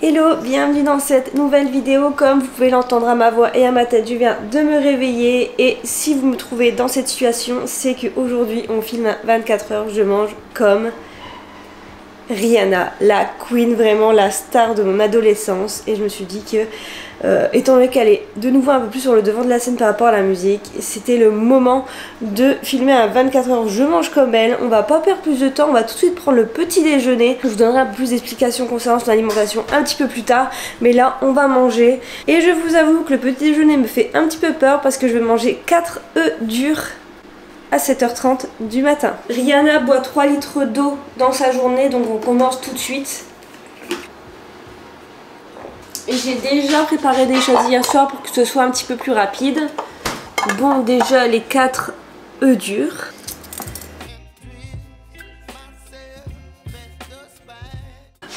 Hello, bienvenue dans cette nouvelle vidéo. Comme vous pouvez l'entendre à ma voix et à ma tête, je viens de me réveiller. Et si vous me trouvez dans cette situation, c'est qu'aujourd'hui on filme à 24 h. Je mange comme Rihanna, la queen, vraiment la star de mon adolescence. Et je me suis dit que, étant donné qu'elle est de nouveau un peu plus sur le devant de la scène par rapport à la musique, c'était le moment de filmer à 24 h. Je mange comme elle, on va pas perdre plus de temps, on va tout de suite prendre le petit déjeuner. Je vous donnerai un peu plus d'explications concernant son alimentation un petit peu plus tard, mais là on va manger. Et je vous avoue que le petit déjeuner me fait un petit peu peur parce que je vais manger 4 œufs durs à 7h30 du matin. Rihanna boit 3 litres d'eau dans sa journée, donc on commence tout de suite. Et j'ai déjà préparé des choses hier soir pour que ce soit un petit peu plus rapide. Bon, déjà les 4 œufs durs.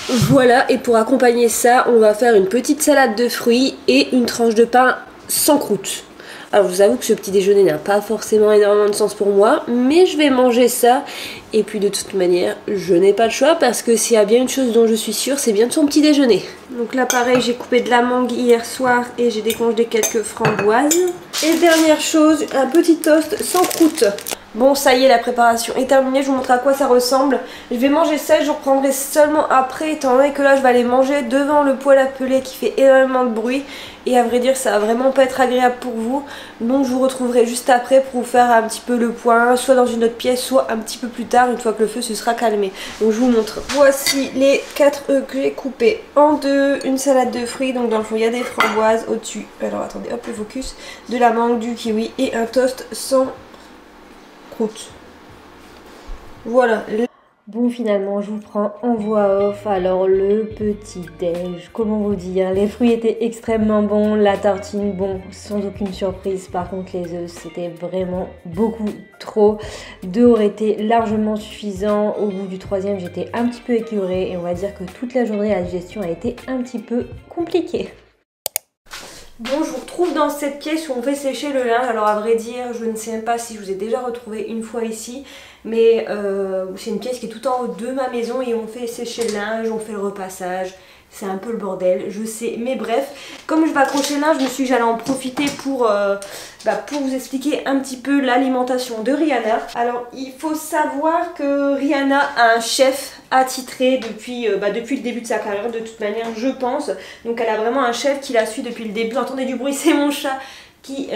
Voilà, et pour accompagner ça, on va faire une petite salade de fruits et une tranche de pain sans croûte. Alors je vous avoue que ce petit déjeuner n'a pas forcément énormément de sens pour moi, mais je vais manger ça. Et puis de toute manière, je n'ai pas le choix parce que s'il y a bien une chose dont je suis sûre, c'est bien de son petit déjeuner. Donc là pareil, j'ai coupé de la mangue hier soir et j'ai décongelé quelques framboises. Et dernière chose, un petit toast sans croûte. Bon, ça y est, la préparation est terminée, je vous montre à quoi ça ressemble. Je vais manger ça et je reprendrai seulement après, étant donné que là je vais aller manger devant le poêle à peler qui fait énormément de bruit. Et à vrai dire, ça va vraiment pas être agréable pour vous. Donc je vous retrouverai juste après pour vous faire un petit peu le point, soit dans une autre pièce, soit un petit peu plus tard, une fois que le feu se sera calmé. Donc je vous montre. Voici les 4 œufs que j'ai coupés en deux, une salade de fruits, donc dans le fond il y a des framboises au-dessus. Alors attendez, hop le focus, de la mangue, du kiwi et un toast sans croûte. Voilà. Bon, finalement, je vous prends en voix off. Alors, le petit déj, comment vous dire, les fruits étaient extrêmement bons, la tartine, bon, sans aucune surprise. Par contre, les œufs, c'était vraiment beaucoup trop. 2 auraient été largement suffisants. Au bout du 3e, j'étais un petit peu écœurée et on va dire que toute la journée, la digestion a été un petit peu compliquée. Bon, je vous retrouve dans cette pièce où on fait sécher le linge. Alors à vrai dire, je ne sais même pas si je vous ai déjà retrouvé une fois ici, mais c'est une pièce qui est tout en haut de ma maison et on fait sécher le linge, on fait le repassage. C'est un peu le bordel, je sais, mais bref, comme je vais accrocher le linge, je me suis dit que j'allais en profiter pour vous expliquer un petit peu l'alimentation de Rihanna. Alors, il faut savoir que Rihanna a un chef attitré depuis le début de sa carrière, de toute manière, je pense. Donc, elle a vraiment un chef qui la suit depuis le début. Entendez du bruit, c'est mon chat qui,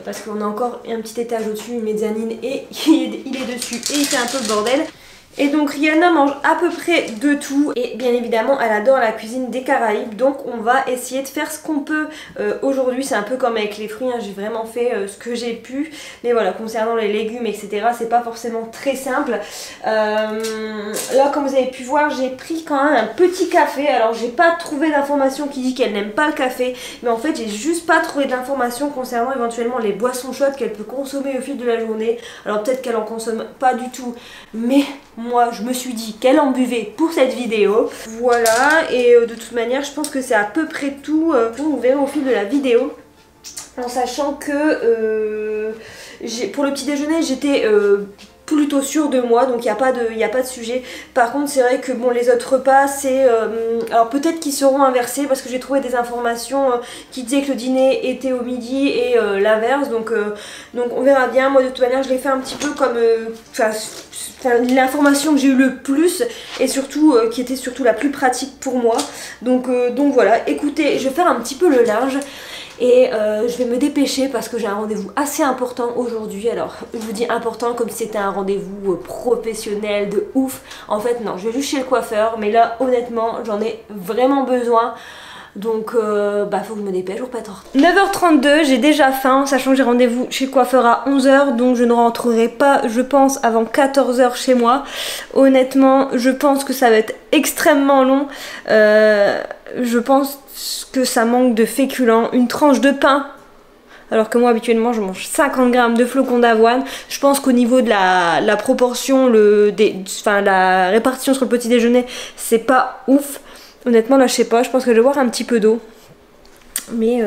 parce qu'on a encore un petit étage au-dessus, une mezzanine, et il est dessus et il fait un peu le bordel. Et donc Rihanna mange à peu près de tout et bien évidemment elle adore la cuisine des Caraïbes, donc on va essayer de faire ce qu'on peut. Aujourd'hui c'est un peu comme avec les fruits, hein, j'ai vraiment fait ce que j'ai pu, mais voilà, concernant les légumes etc, c'est pas forcément très simple. Là comme vous avez pu voir, j'ai pris quand même un petit café. Alors j'ai pas trouvé d'information qui dit qu'elle n'aime pas le café, mais en fait j'ai juste pas trouvé d'informations concernant éventuellement les boissons chaudes qu'elle peut consommer au fil de la journée. Alors peut-être qu'elle en consomme pas du tout, mais moi je me suis dit qu'elle en buvait pour cette vidéo. Voilà, et de toute manière je pense que c'est à peu près tout. Vous verrez au fil de la vidéo, en sachant que pour le petit déjeuner j'étais plutôt sûre de moi, donc il n'y a pas de sujet. Par contre c'est vrai que bon, les autres repas c'est alors peut-être qu'ils seront inversés parce que j'ai trouvé des informations qui disaient que le dîner était au midi et l'inverse, donc on verra bien. Moi de toute manière je l'ai fait un petit peu comme l'information que j'ai eu le plus et surtout qui était surtout la plus pratique pour moi, donc voilà. Écoutez, je vais faire un petit peu le linge et je vais me dépêcher parce que j'ai un rendez-vous assez important aujourd'hui. Alors je vous dis important comme si c'était un rendez-vous professionnel de ouf. En fait non, je vais juste chez le coiffeur, mais là honnêtement j'en ai vraiment besoin. Donc faut que je me dépêche, je vous repète. 9h32, j'ai déjà faim, sachant que j'ai rendez-vous chez le coiffeur à 11h, donc je ne rentrerai pas, je pense, avant 14h chez moi. Honnêtement, je pense que ça va être extrêmement long. Je pense que ça manque de féculents. Une tranche de pain, alors que moi habituellement je mange 50 g de flocons d'avoine. Je pense qu'au niveau de la proportion, la répartition sur le petit déjeuner, c'est pas ouf. Honnêtement là je sais pas, je pense que je vais boire un petit peu d'eau. Mais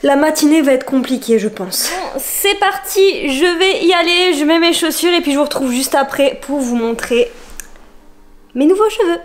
la matinée va être compliquée je pense. Bon, c'est parti, je vais y aller, je mets mes chaussures et puis je vous retrouve juste après pour vous montrer mes nouveaux cheveux.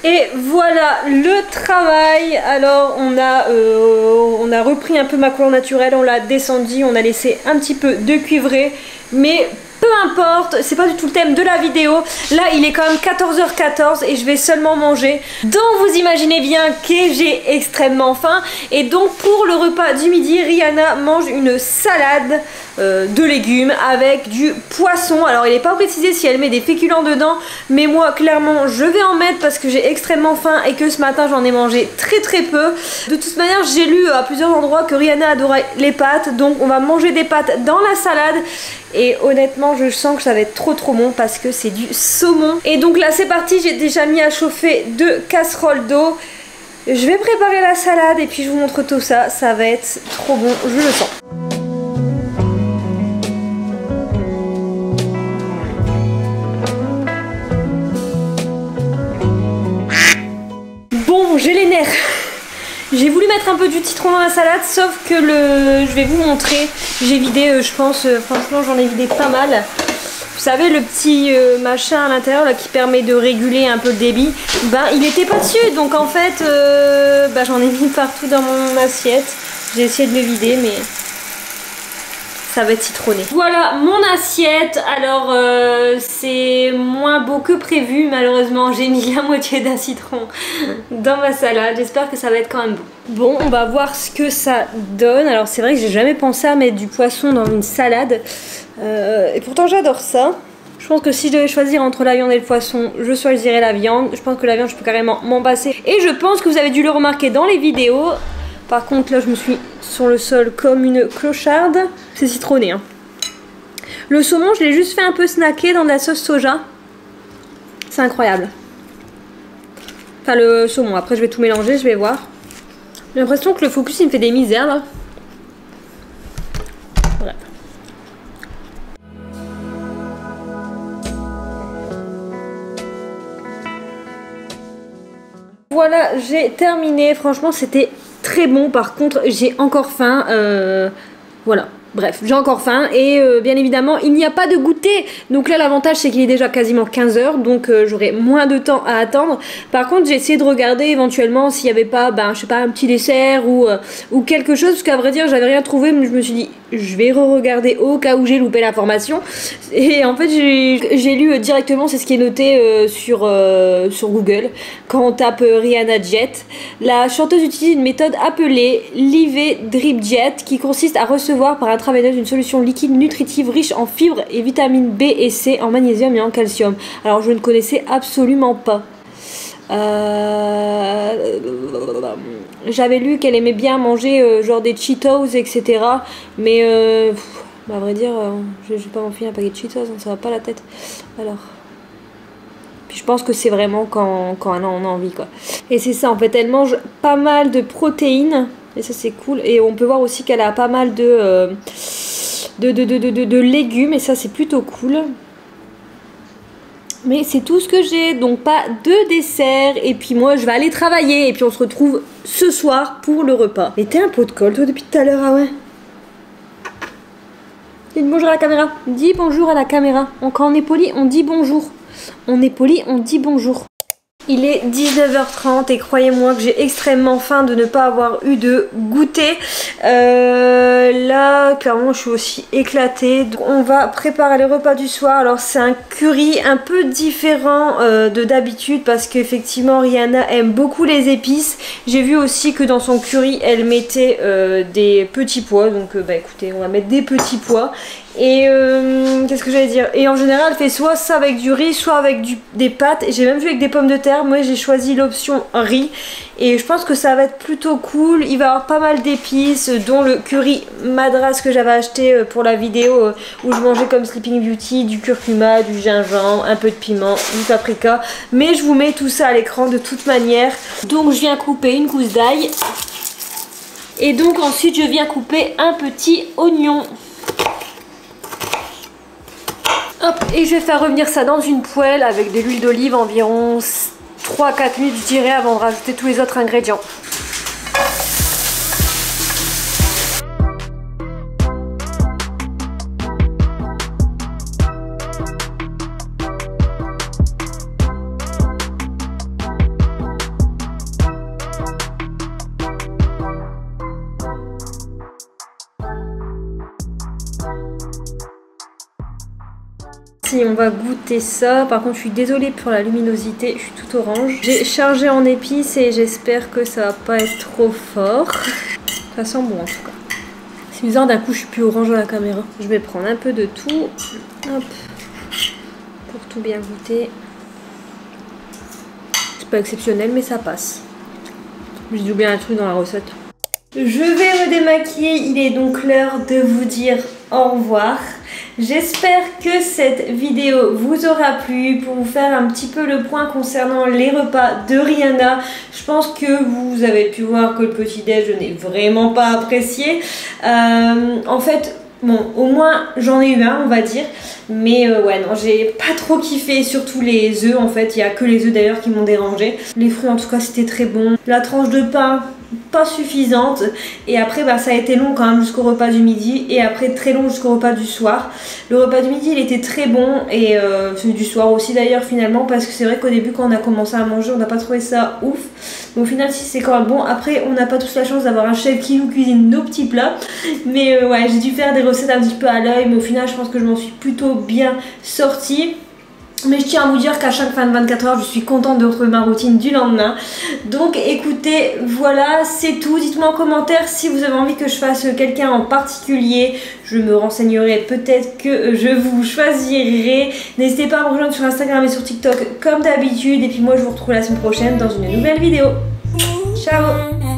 Et voilà le travail. Alors on a repris un peu ma couleur naturelle, on l'a descendu, on a laissé un petit peu de cuivré, mais peu importe, c'est pas du tout le thème de la vidéo. Là il est quand même 14h14 et je vais seulement manger. Donc vous imaginez bien que j'ai extrêmement faim. Et donc pour le repas du midi, Rihanna mange une salade de légumes avec du poisson. Alors il n'est pas précisé si elle met des féculents dedans, mais moi clairement je vais en mettre parce que j'ai extrêmement faim et que ce matin j'en ai mangé très peu. De toute manière j'ai lu à plusieurs endroits que Rihanna adorait les pâtes, donc on va manger des pâtes dans la salade. Et honnêtement je sens que ça va être trop bon parce que c'est du saumon. Et donc là c'est parti, j'ai déjà mis à chauffer 2 casseroles d'eau. Je vais préparer la salade et puis je vous montre tout ça, ça va être trop bon, je le sens. Bon, j'ai les nerfs. J'ai voulu mettre un peu du citron dans la salade, sauf que je vais vous montrer. J'ai vidé, je pense, franchement j'en ai vidé pas mal. Vous savez le petit machin à l'intérieur là qui permet de réguler un peu le débit, ben il était pas dessus, donc en fait j'en ai mis partout dans mon assiette. J'ai essayé de le vider mais ça va être citronné. Voilà mon assiette. Alors c'est moins beau que prévu, malheureusement j'ai mis la moitié d'un citron dans ma salade. J'espère que ça va être quand même bon. Bon, on va voir ce que ça donne. Alors c'est vrai que j'ai jamais pensé à mettre du poisson dans une salade et pourtant j'adore ça. Je pense que si je devais choisir entre la viande et le poisson, je choisirais la viande. Je pense que la viande je peux carrément m'en passer. Et je pense que vous avez dû le remarquer dans les vidéos. Par contre là je me suis sur le sol comme une clocharde. C'est citronné hein. Le saumon je l'ai juste fait un peu snacker dans de la sauce soja. C'est incroyable. Enfin le saumon, après je vais tout mélanger, je vais voir. J'ai l'impression que le focus il me fait des misères là. Bref. Voilà, j'ai terminé. Franchement c'était très bon. Par contre j'ai encore faim. Voilà. Bref, j'ai encore faim et bien évidemment il n'y a pas de goûter. Donc là l'avantage c'est qu'il est déjà quasiment 15 h, donc j'aurai moins de temps à attendre. Par contre j'ai essayé de regarder éventuellement s'il n'y avait pas, je sais pas, un petit dessert ou quelque chose. Parce qu'à vrai dire j'avais rien trouvé, mais je me suis dit je vais re-regarder au cas où j'ai loupé l'information. Et en fait j'ai lu directement, c'est ce qui est noté sur Google. Quand on tape Rihanna Jet, la chanteuse utilise une méthode appelée l'IV Drip Jet qui consiste à recevoir par intraveineuse une solution liquide nutritive riche en fibres et vitamines B et C, en magnésium et en calcium. Alors je ne connaissais absolument pas. J'avais lu qu'elle aimait bien manger genre des Cheetos etc. Mais à vrai dire je vais pas m'enfiler un paquet de Cheetos, ça va pas la tête. Alors puis je pense que c'est vraiment quand on a envie quoi. Et c'est ça en fait, elle mange pas mal de protéines. Et ça c'est cool. Et on peut voir aussi qu'elle a pas mal de légumes. Et ça c'est plutôt cool. Mais c'est tout ce que j'ai. Donc pas de dessert. Et puis moi je vais aller travailler. Et puis on se retrouve ce soir pour le repas. Mais t'es un pot de colle toi depuis tout à l'heure. Ah ouais. Dis bonjour à la caméra. Dis bonjour à la caméra. Quand on est poli on dit bonjour. On est poli on dit bonjour. Il est 19h30 et croyez-moi que j'ai extrêmement faim de ne pas avoir eu de goûter. Là, clairement, je suis aussi éclatée. Donc, on va préparer le repas du soir. Alors, c'est un curry un peu différent de d'habitude parce qu'effectivement, Rihanna aime beaucoup les épices. J'ai vu aussi que dans son curry, elle mettait des petits pois. Donc, écoutez, on va mettre des petits pois. Et qu'est-ce que j'allais dire? Et en général elle fait soit ça avec du riz, soit avec des pâtes. Et j'ai même vu avec des pommes de terre. Moi j'ai choisi l'option riz. Et je pense que ça va être plutôt cool. Il va y avoir pas mal d'épices, dont le curry madras que j'avais acheté pour la vidéo où je mangeais comme Sleeping Beauty, du curcuma, du gingembre, un peu de piment, du paprika. Mais je vous mets tout ça à l'écran de toute manière. Donc je viens couper une gousse d'ail. Et donc ensuite je viens couper un petit oignon. Hop, et je vais faire revenir ça dans une poêle avec de l'huile d'olive environ 3-4 minutes je dirais avant de rajouter tous les autres ingrédients. Si on va goûter ça, par contre je suis désolée pour la luminosité, je suis toute orange. J'ai chargé en épices et j'espère que ça va pas être trop fort. Ça sent bon en tout cas. C'est bizarre, d'un coup je suis plus orange à la caméra. Je vais prendre un peu de tout, hop, pour tout bien goûter. C'est pas exceptionnel mais ça passe. J'ai oublié un truc dans la recette. Je vais me démaquiller, il est donc l'heure de vous dire au revoir. J'espère que cette vidéo vous aura plu pour vous faire un petit peu le point concernant les repas de Rihanna. Je pense que vous avez pu voir que le petit-déj, je n'ai vraiment pas apprécié. En fait, bon, au moins j'en ai eu un, on va dire. Mais ouais, non, j'ai pas trop kiffé, surtout les œufs en fait. Il n'y a que les œufs d'ailleurs qui m'ont dérangé. Les fruits en tout cas, c'était très bon. La tranche de pain, pas suffisante, et après bah, ça a été long quand même jusqu'au repas du midi, et après très long jusqu'au repas du soir. Le repas du midi il était très bon, et celui du soir aussi d'ailleurs finalement, parce que c'est vrai qu'au début quand on a commencé à manger on n'a pas trouvé ça ouf, mais au final si c'est quand même bon. Après on n'a pas tous la chance d'avoir un chef qui nous cuisine nos petits plats, mais ouais, j'ai dû faire des recettes un petit peu à l'œil, mais au final je pense que je m'en suis plutôt bien sortie. Mais je tiens à vous dire qu'à chaque fin de 24 heures, je suis contente de retrouver ma routine du lendemain. Donc écoutez, voilà, c'est tout. Dites-moi en commentaire si vous avez envie que je fasse quelqu'un en particulier. Je me renseignerai, peut-être que je vous choisirai. N'hésitez pas à me rejoindre sur Instagram et sur TikTok comme d'habitude. Et puis moi, je vous retrouve la semaine prochaine dans une nouvelle vidéo. Ciao!